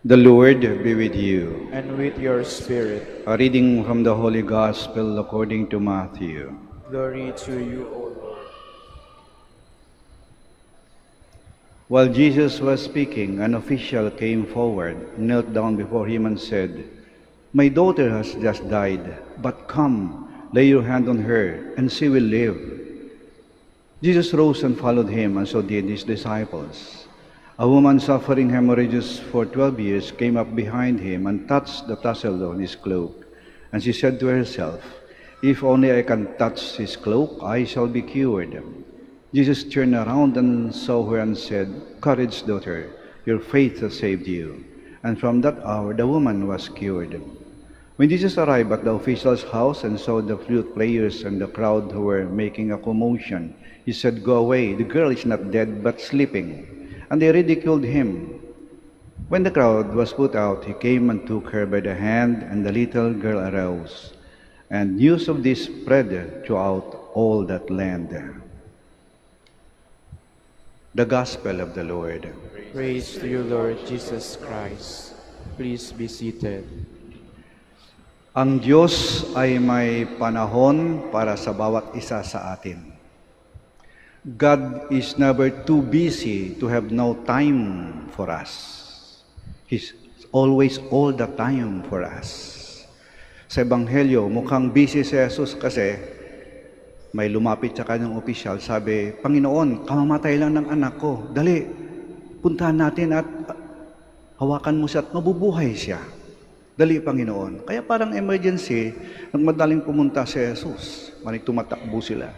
The Lord be with you. and with your spirit. A reading from the Holy Gospel according to Matthew. Glory to you, O Lord. While Jesus was speaking, an official came forward, knelt down before him and said, "My daughter has just died, but come, lay your hand on her, and she will live." Jesus rose and followed him, and so did his disciples. A woman suffering hemorrhages for 12 years came up behind him and touched the tassel on his cloak. And she said to herself, "If only I can touch his cloak, I shall be cured." Jesus turned around and saw her and said, "Courage, daughter, your faith has saved you." And from that hour the woman was cured. When Jesus arrived at the official's house and saw the flute players and the crowd who were making a commotion, he said, "Go away, the girl is not dead but sleeping." And they ridiculed him. When the crowd was put out, he came and took her by the hand, and the little girl arose. And news of this spread throughout all that land. The Gospel of the Lord. Praise to you, Lord Jesus Christ. Please be seated. Ang Diyos ay may panahon para sa bawat isa sa atin. God is never too busy to have no time for us. He's always all the time for us. Sa Ebanghelyo, mukhang busy si Jesus kasi may lumapit sa kanyang opisyal, sabi, "Panginoon, kamamatay lang ng anak ko. Dali, puntahan natin at hawakan mo siya at mabubuhay siya. Dali, Panginoon." Kaya parang emergency, nagmadaling pumunta si Jesus. Maring tumatakbo sila.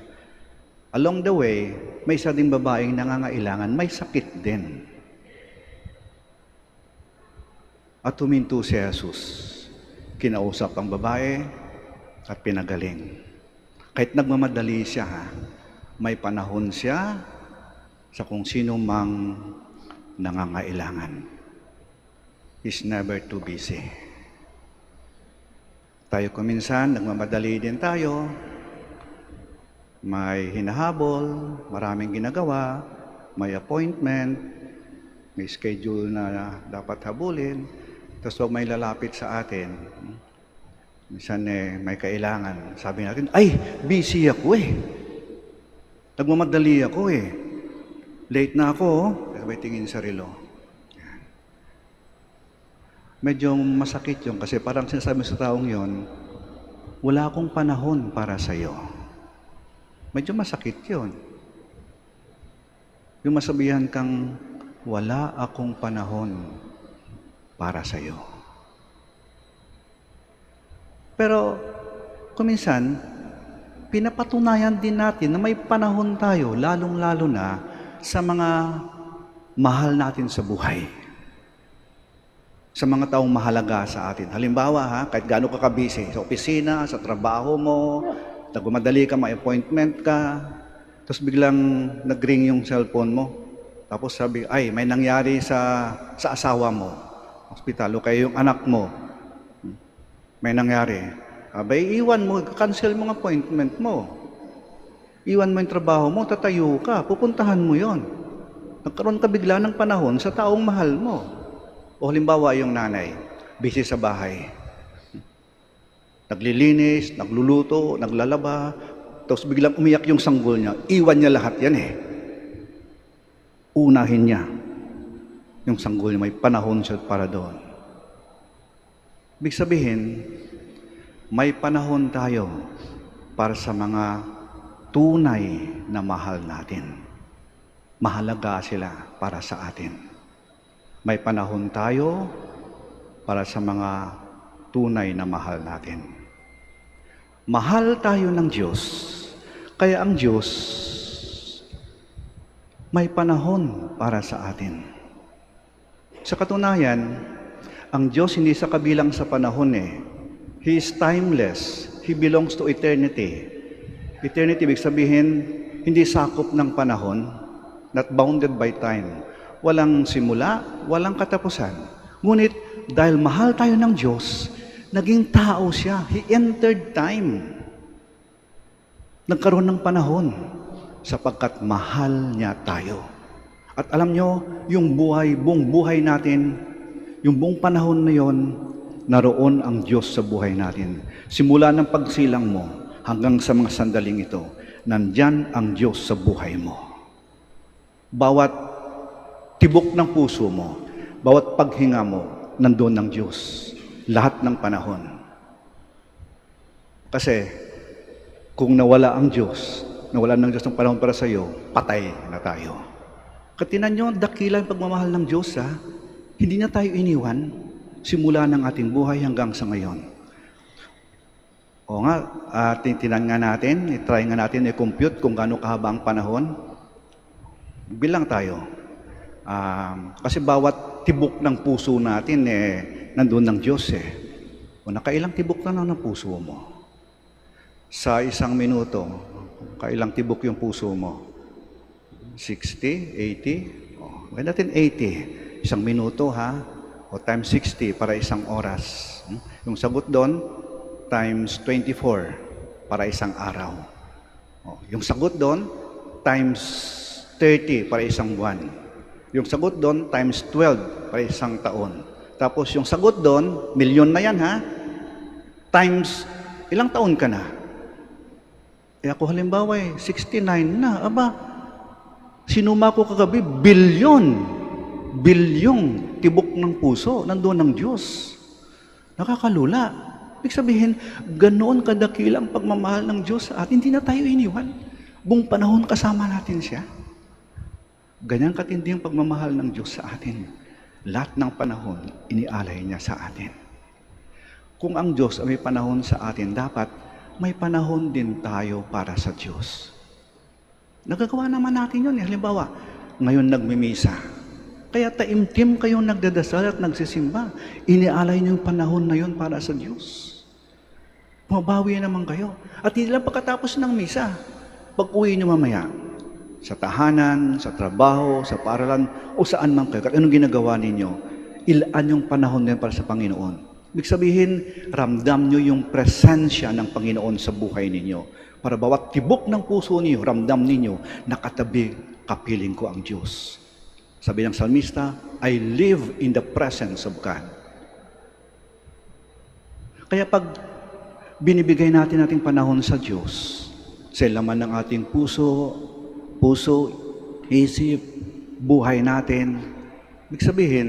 Along the way, may isa ding babaeng nangangailangan, may sakit din. At huminto si Jesus. Kinausap ang babae at pinagaling. Kahit nagmamadali siya, may panahon siya sa kung sino mang nangangailangan. He's never too busy. Tayo kuminsan, nagmamadali din tayo. May hinahabol, maraming ginagawa, may appointment, may schedule na dapat habulin. Tapos pag may lalapit sa atin, minsan may kailangan. Sabi natin, "Ay, busy ako eh. Nagmamadali ako eh. Late na ako." Pero may tingin sa relo. Medyo masakit yun kasi parang sinasabi sa taong yon, "Wala akong panahon para sa'yo." Medyo masakit yun. Yung masabihan kang, "Wala akong panahon para sa'yo." Pero, kuminsan, pinapatunayan din natin na may panahon tayo, lalong-lalo na sa mga mahal natin sa buhay. Sa mga taong mahalaga sa atin. Halimbawa, kahit gaano ka kabisi, sa opisina, sa trabaho mo, nagmamadali ka, may appointment ka, tapos biglang nag-ring yung cellphone mo. Tapos sabi, "Ay, may nangyari sa asawa mo, hospital, o kaya yung anak mo, may nangyari." Abay, iwan mo, cancel mo ang appointment mo. Iwan mo yung trabaho mo, tatayo ka, pupuntahan mo yon. Nagkaroon ka bigla ng panahon sa taong mahal mo. O halimbawa, yung nanay, busy sa bahay. Naglilinis, nagluluto, naglalaba, tapos biglang umiyak yung sanggol niya. Iwan niya lahat yan eh. Unahin niya yung sanggol niya, may panahon siya para doon. Ibig sabihin, may panahon tayo para sa mga tunay na mahal natin. Mahalaga sila para sa atin. May panahon tayo para sa mga tunay na mahal natin. Mahal tayo ng Diyos, kaya ang Diyos may panahon para sa atin. Sa katunayan, ang Diyos hindi sa kabilang sa panahon eh. He is timeless. He belongs to eternity. Eternity, ibig sabihin, hindi sakop ng panahon, not bounded by time. Walang simula, walang katapusan. Ngunit, dahil mahal tayo ng Diyos, naging tao siya. He entered time. Nagkaroon ng panahon sapagkat mahal niya tayo. At alam nyo, yung buong buhay natin, Yung buong panahon na yon, naroon ang Diyos sa buhay natin. Simula ng pagsilang mo hanggang sa mga sandaling ito, nandyan ang Diyos sa buhay mo. Bawat tibok ng puso mo, bawat paghinga mo, nandun ang Diyos. Lahat ng panahon. Kasi, kung nawala ang Diyos, nawala ng Diyos ng panahon para sa iyo, patay na tayo. Katinan nyo, dakilang pagmamahal ng Diyos, ha? Hindi na tayo iniwan, simula ng ating buhay hanggang sa ngayon. O nga, tinan nga natin, try nga natin i-compute kung gaano kahaba ang panahon. Bilang tayo. Kasi bawat tibok ng puso natin, nandun ng Diyos, O nakailang tibok na ng puso mo? Sa isang minuto, kailang tibok yung puso mo? 60? 80? Gawin natin 80. Isang minuto, ha? O times 60 para isang oras. Yung sagot doon, times 24 para isang araw. Yung sagot doon, times 30 para isang buwan. Yung sagot doon, times 12 para isang taon. Tapos yung sagot doon, milyon na yan, ha? Times, ilang taon ka na? Ako halimbawa 69 na. Aba, sinuma ko kagabi, bilyong tibok ng puso, nandoon ng Diyos. Nakakalula. Ibig sabihin, ganoon kadakila ang pagmamahal ng Diyos sa atin. Hindi na tayo iniwan. Buong panahon kasama natin siya. Ganyan katindi ang pagmamahal ng Diyos sa atin. Lahat ng panahon, inialay niya sa atin. Kung ang Diyos ay may panahon sa atin, dapat may panahon din tayo para sa Diyos. Nagagawa naman natin yun. Halimbawa, ngayon nagmimisa. Kaya taimtim kayong nagdadasal at nagsisimba. Inialay niyo yung panahon na yun para sa Diyos. Mabawi naman kayo. At hindi lang pagkatapos ng misa. Pag-uwi niyo mamaya, sa tahanan, sa trabaho, sa paaralan, o saan man kayo, anong ginagawa ninyo, ilaan yung panahon na yun para sa Panginoon. Ibig sabihin, ramdam nyo yung presensya ng Panginoon sa buhay ninyo. Para bawat tibok ng puso niyo, ramdam ninyo, nakatabi, kapiling ko ang Diyos. Sabi ng salmista, I live in the presence of God. Kaya pag binibigay natin ating panahon sa Diyos, sa laman ng ating puso, isip, buhay natin, ibig sabihin,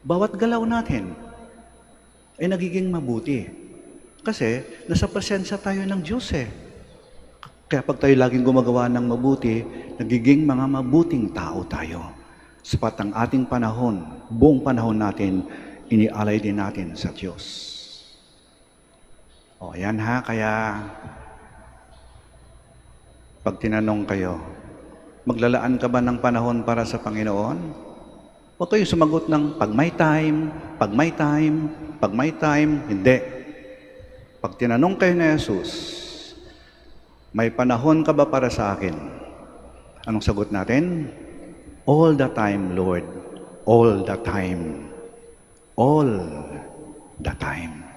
bawat galaw natin, ay nagiging mabuti. Kasi, nasa presensya tayo ng Diyos Kaya pag tayo laging gumagawa ng mabuti, nagiging mga mabuting tao tayo. Sapat ang ating panahon, buong panahon natin, inialay din natin sa Diyos. Ayan ha, kaya pag tinanong kayo, maglalaan ka ba ng panahon para sa Panginoon? Huwag kayong sumagot ng pag may time, hindi. Pag tinanong kayo ni Jesus, may panahon ka ba para sa akin? Anong sagot natin? All the time, Lord. All the time. All the time.